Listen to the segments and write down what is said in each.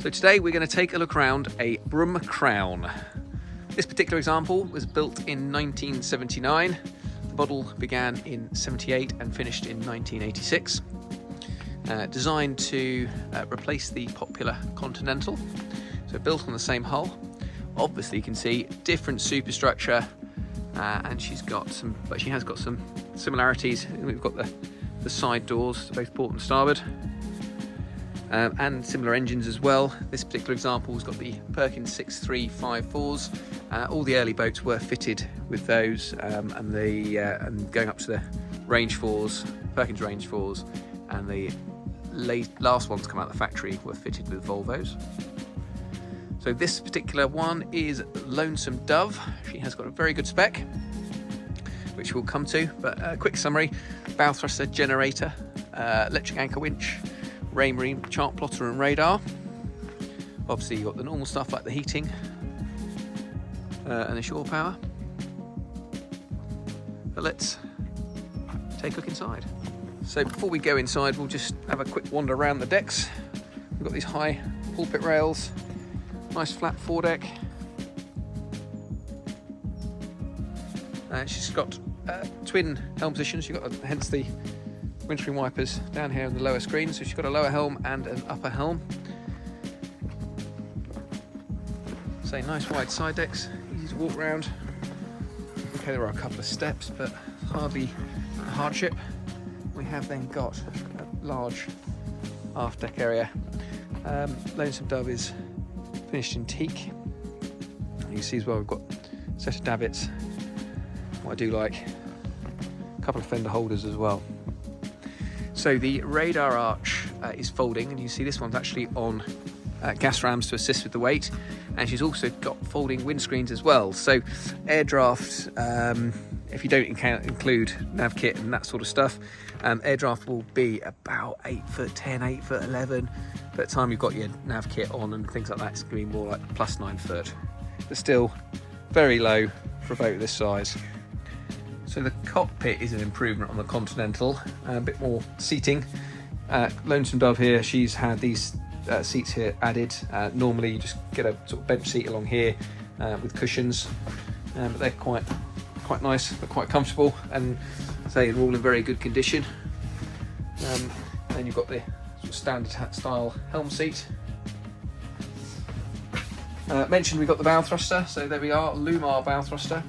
So today we're going to take a look around a Broom Crown. This particular example was built in 1979. The model began in 78 and finished in 1986. Designed to replace the popular Continental. So built on the same hull. Obviously you can see different superstructure, and she has got some similarities. We've got the side doors, both port and starboard. And similar engines as well. This particular example has got the Perkins 6354s. All the early boats were fitted with those, and going up to the Range 4s, Perkins Range 4s, and the last ones come out of the factory were fitted with Volvos. So this particular one is Lonesome Dove. She has got a very good spec, which we'll come to, but a quick summary: bow thruster, generator, electric anchor winch, Raymarine chart plotter and radar. Obviously you've got the normal stuff like the heating and the shore power. But let's take a look inside. So before we go inside, we'll just have a quick wander around the decks. We've got these high pulpit rails, nice flat foredeck. She's got twin helm positions. You've got hence the windscreen wipers down here on the lower screen, so she's got a lower helm and an upper helm. So nice wide side decks, easy to walk around. Okay, there are a couple of steps, but hardly a hardship. We have then got a large aft deck area. Lonesome Dove is finished in teak. You can see as well we've got a set of davits. What I do like, a couple of fender holders as well. So the radar arch is folding, and you see this one's actually on gas rams to assist with the weight, and she's also got folding windscreens as well. So air draft, if you don't include nav kit and that sort of stuff, air draft will be about 8'10", 8'11". By the time you've got your nav kit on and things like that, it's going to be more like plus 9 foot. But still very low for a boat this size. So the cockpit is an improvement on the Continental, a bit more seating. Lonesome Dove here, she's had these seats here added. Normally you just get a sort of bench seat along here with cushions, but they're quite nice, but quite comfortable, and say they're all in very good condition. Then you've got the sort of standard style helm seat. Mentioned we've got the bow thruster, so there we are, Lumar bow thruster.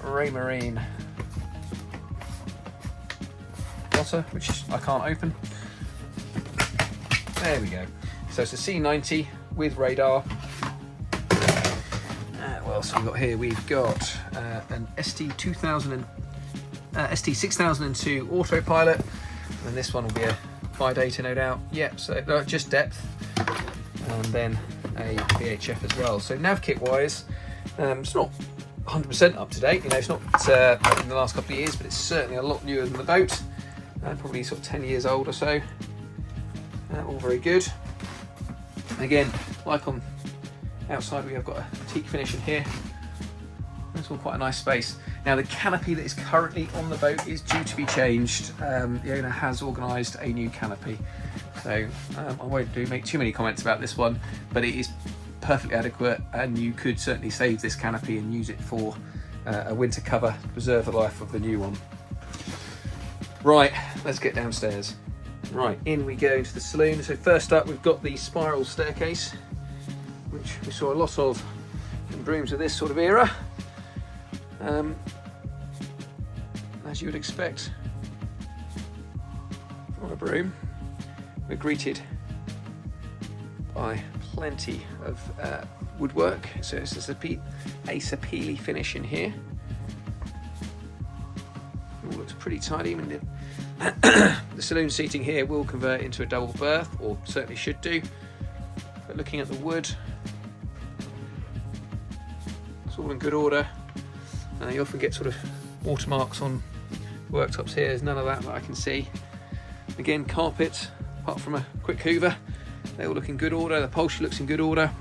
Raymarine plotter, which I can't open. There we go. So it's a C90 with radar. What else have we got here? We've got an ST6002 autopilot, and this one will be a 5-data, no doubt. Yep, so just depth, and then a VHF as well. So nav kit wise, it's not 100% up to date, you know, it's not in the last couple of years, but it's certainly a lot newer than the boat, probably sort of 10 years old or so. All very good. Again, like on outside, we have got a teak finish in here. That's all quite a nice space. Now the canopy that is currently on the boat is due to be changed. The owner has organised a new canopy, so I won't make too many comments about this one, but it is perfectly adequate, and you could certainly save this canopy and use it for a winter cover to preserve the life of the new one. Right, let's get downstairs. Right, in we go into the saloon. So first up, we've got the spiral staircase, which we saw a lot of in Brooms of this sort of era. As you would expect from a Broom, we're greeted by plenty of woodwork. So it's a sapele finish in here. All looks pretty tidy. The saloon seating here will convert into a double berth, or certainly should do. But looking at the wood, it's all in good order. You often get sort of watermarks on worktops here. There's none of that I can see. Again, carpets, apart from a quick hoover, they all look in good order. The upholstery looks in good order.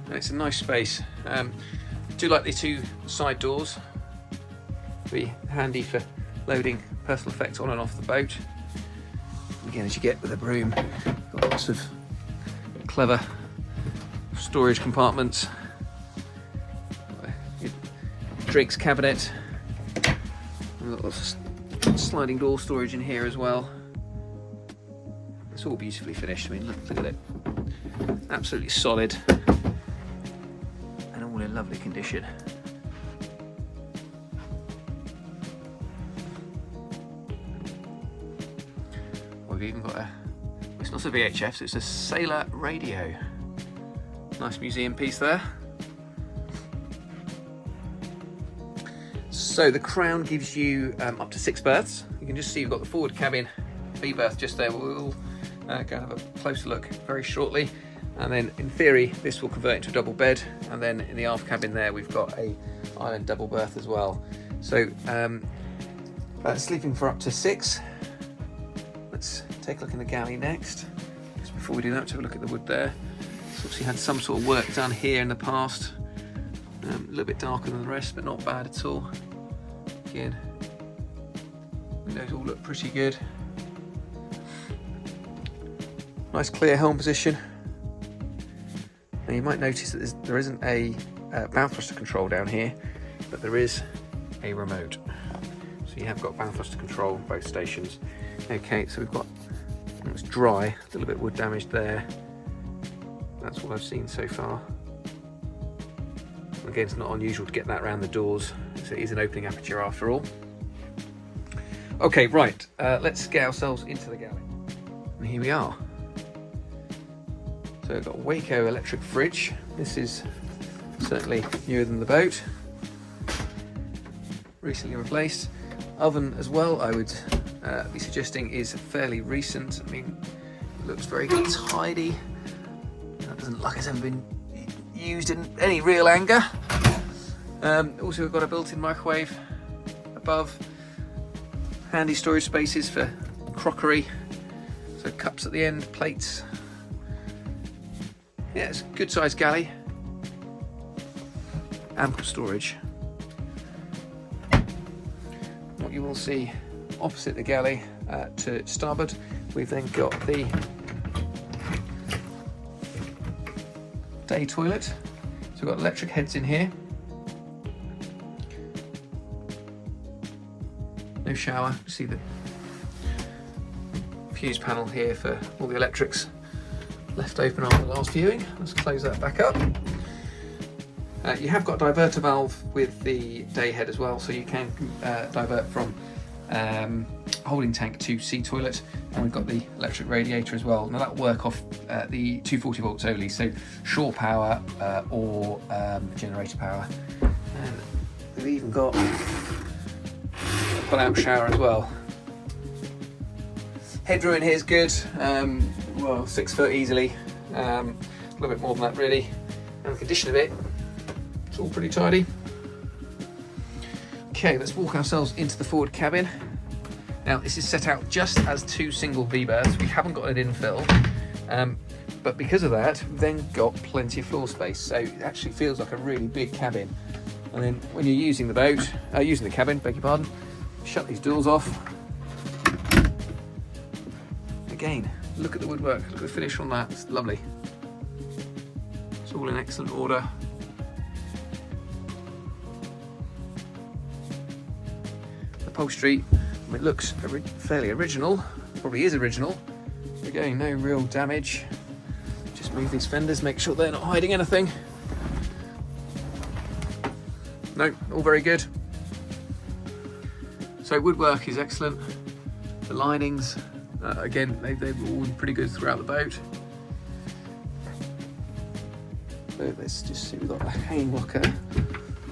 And it's a nice space. Do like the two side doors. Be handy for loading personal effects on and off the boat. Again, as you get with a Broom, got lots of clever storage compartments. Your drinks cabinet. We've got lots of sliding door storage in here as well. It's all beautifully finished. I mean, look at it. Absolutely solid and all in lovely condition. We've even got it's not a VHF, so it's a sailor radio. Nice museum piece there. So the Crown gives you up to 6 berths. You can just see you've got the forward cabin B berth just there. We'll go and have a closer look very shortly. And then in theory, this will convert into a double bed. And then in the aft cabin there, we've got a island double berth as well. So sleeping for up to 6. Let's take a look in the galley next. Just before we do that, let's have a look at the wood there. It's obviously had some sort of work done here in the past. A little bit darker than the rest, but not bad at all. Again, windows all look pretty good. Nice clear helm position. Now you might notice that there isn't a bow thruster control down here, but there is a remote. So you have got bow thruster control both stations. Okay, so we've got, it's dry, a little bit wood damaged there. That's what I've seen so far. Again, it's not unusual to get that around the doors, so it is an opening aperture after all. Okay, right, let's get ourselves into the galley. And here we are. So we've got a Waco electric fridge. This is certainly newer than the boat. Recently replaced. Oven as well, I would be suggesting is fairly recent. I mean, it looks very tidy. That doesn't look like it's ever been used in any real anger. Also, we've got a built-in microwave above. Handy storage spaces for crockery. So cups at the end, plates. Yeah, it's a good sized galley. Ample storage. What you will see opposite the galley to starboard, we've then got the day toilet. So we've got electric heads in here. No shower. You see the fuse panel here for all the electrics left open after the last viewing. Let's close that back up. You have got a diverter valve with the day head as well, so you can divert from holding tank to sea toilet, and we've got the electric radiator as well. Now that'll work off the 240 volts only, so shore power or generator power. And we've even got a pull-out shower as well. Headroom in here is good, well, 6 foot easily, a little bit more than that really. And the condition of it, it's all pretty tidy. Okay, let's walk ourselves into the forward cabin. Now this is set out just as 2 single V berths. We haven't got an infill, but because of that, we've then got plenty of floor space. So it actually feels like a really big cabin. And then when you're using the boat, using the cabin, beg your pardon, shut these doors off. Again, look at the woodwork, look at the finish on that, it's lovely. It's all in excellent order. Upholstery, it looks fairly original, probably is original. Again, no real damage. Just move these fenders, make sure they're not hiding anything. No, all very good. So woodwork is excellent. The linings, again, they've all been pretty good throughout the boat. So let's just see, we've got a hanging locker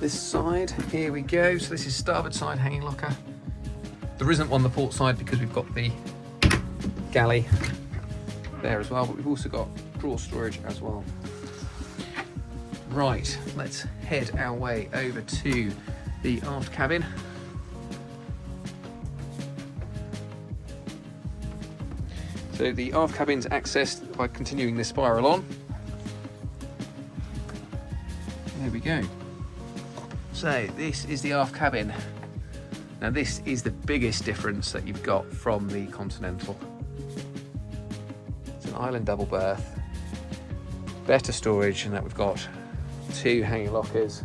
this side. Here we go. So this is starboard side hanging locker. There isn't one on the port side because we've got the galley there as well, but we've also got drawer storage as well. Right, let's head our way over to the aft cabin. So the aft cabin's accessed by continuing this spiral on. There we go. So this is the aft cabin. Now this is the biggest difference that you've got from the Continental. island double berth, better storage in that we've got 2 hanging lockers.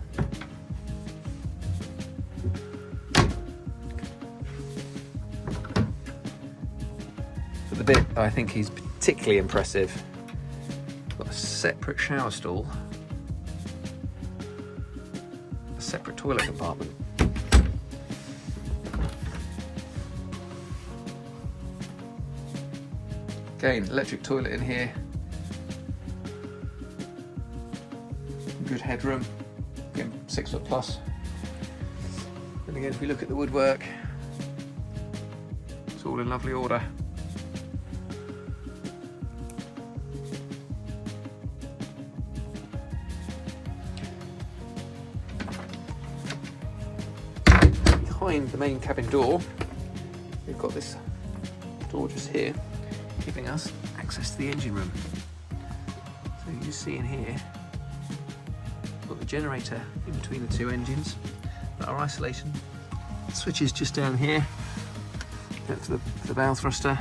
But the bit I think is particularly impressive, got a separate shower stall, a separate toilet compartment. Again, electric toilet in here. Good headroom. Again, 6 foot plus. And again, if we look at the woodwork, it's all in lovely order. Behind the main cabin door, we've got this door just here, giving us access to the engine room. So you just see in here, we've got the generator in between the 2 engines, but our isolation switch is just down here. That's for the bow thruster.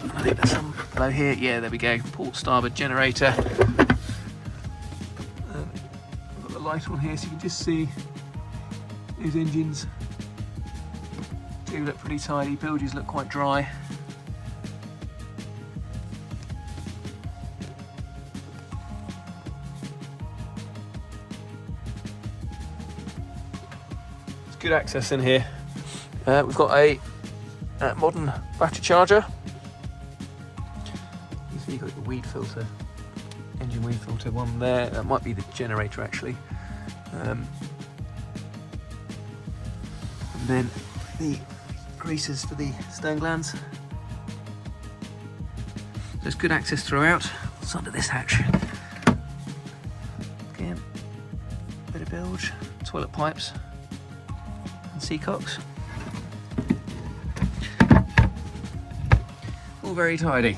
And I think there's some below here. Yeah, there we go. Port starboard generator. I've got the light on here so you can just see those engines. Do look pretty tidy. Bilges look quite dry. Good access in here. We've got a modern battery charger. You see you've got the weed filter, engine weed filter one there. That might be the generator actually. And then the greasers for the stern glands. There's good access throughout. What's under this hatch? Again, bit of bilge, toilet pipes. Seacocks. All very tidy.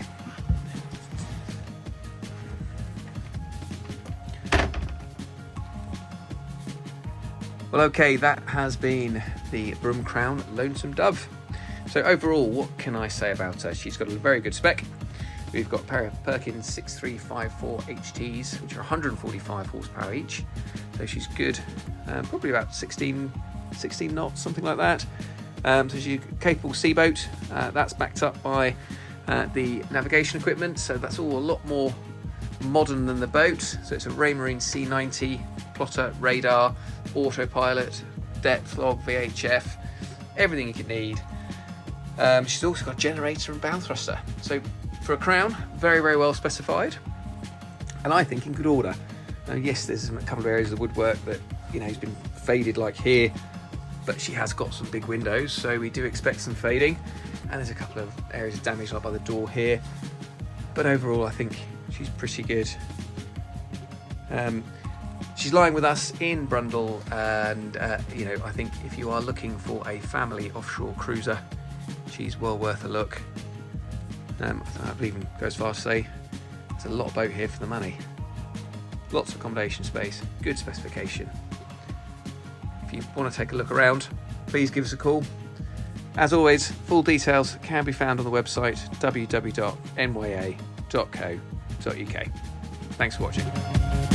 Well, okay, that has been the Broom Crown Lonesome Dove. So overall, what can I say about her? She's got a very good spec. We've got Perkins 6354 HTs, which are 145 horsepower each. So she's good, probably about 16 knots, something like that. So she's a capable seaboat. That's backed up by the navigation equipment, so that's all a lot more modern than the boat. So it's a Raymarine C90, plotter, radar, autopilot, depth log, VHF, everything you could need. She's also got a generator and bow thruster. So for a Crown, very, very well specified, and I think in good order. Yes, there's a couple of areas of the woodwork that, you know, has been faded, like here, but she has got some big windows, so we do expect some fading, and there's a couple of areas of damage like by the door here, but overall I think she's pretty good. She's lying with us in Brundall, and you know, I think if you are looking for a family offshore cruiser, she's well worth a look. I believe even goes far to say there's a lot of boat here for the money. Lots of accommodation space, good specification. If you want to take a look around, please give us a call. As always, full details can be found on the website www.nya.co.uk. Thanks for watching.